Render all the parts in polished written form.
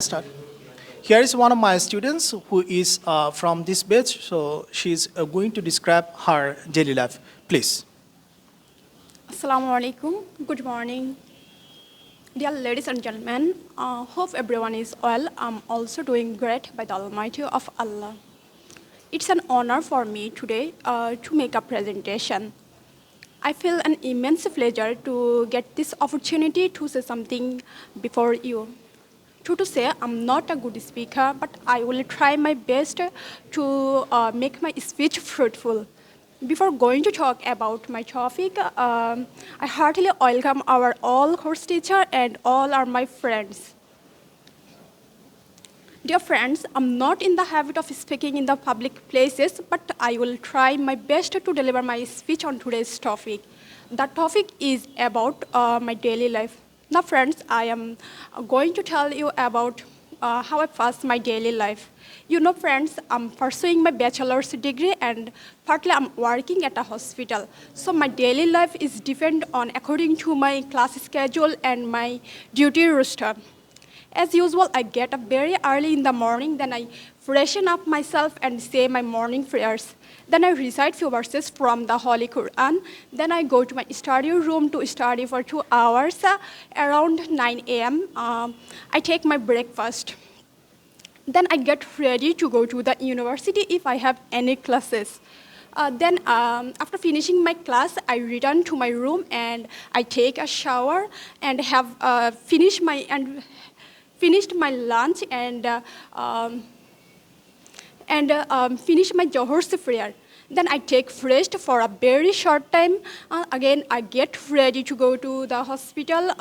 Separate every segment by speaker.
Speaker 1: Start. Here is one of my students who is from this batch, so she is going to describe her daily life. Please.
Speaker 2: Assalamu alaikum. Good morning. Dear ladies and gentlemen, hope everyone is well. I'm also doing great by the Almighty of Allah. It's an honor for me today to make a presentation. I feel an immense pleasure to get this opportunity to say something before you. True to say, I'm not a good speaker, but I will try my best to make my speech fruitful. Before going to talk about my topic, I heartily welcome our all course teacher and all are my friends. Dear friends, I'm not in the habit of speaking in the public places, but I will try my best to deliver my speech on today's topic. The topic is about my daily life. Now friends, I am going to tell you about how I pass my daily life. You know friends, I'm pursuing my bachelor's degree and partly I'm working at a hospital. So my daily life is different on according to my class schedule and my duty roster. As usual, I get up very early in the morning, then I freshen up myself and say my morning prayers. Then I recite few verses from the Holy Quran. Then I go to my study room to study for 2 hours. Around 9 a.m., I take my breakfast. Then I get ready to go to the university if I have any classes. Then after finishing my class, I return to my room and I take a shower and have finished my lunch and finish my Johor's prayer. Then I take rest for a very short time. Again, I get ready to go to the hospital.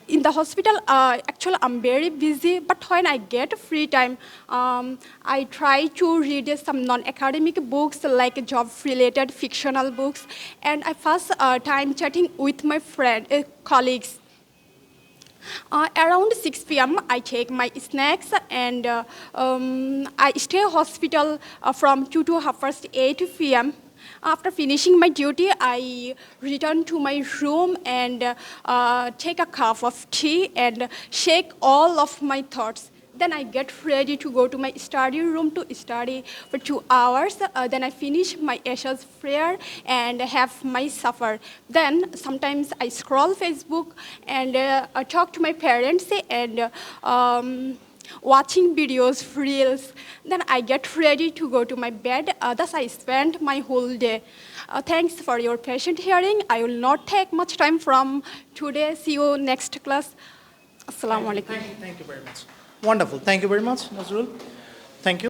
Speaker 2: In the hospital, actually, I'm very busy, but when I get free time, I try to read some non-academic books like job-related fictional books, and I pass time chatting with my colleagues. Around 6 p.m., I take my snacks and I stay hospital from 2 to 8 p.m. After finishing my duty, I return to my room and take a cup of tea and shake all of my thoughts. Then I get ready to go to my study room to study for 2 hours. Then I finish my Asha's prayer and have my supper. Then sometimes I scroll Facebook and talk to my parents and watching videos, reels. Then I get ready to go to my bed. Thus I spend my whole day. Thanks for your patient hearing. I will not take much time from today. See you next class. Assalamu alaikum.
Speaker 1: Thank you very much. Wonderful. Thank you very much, Nazrul. Thank you.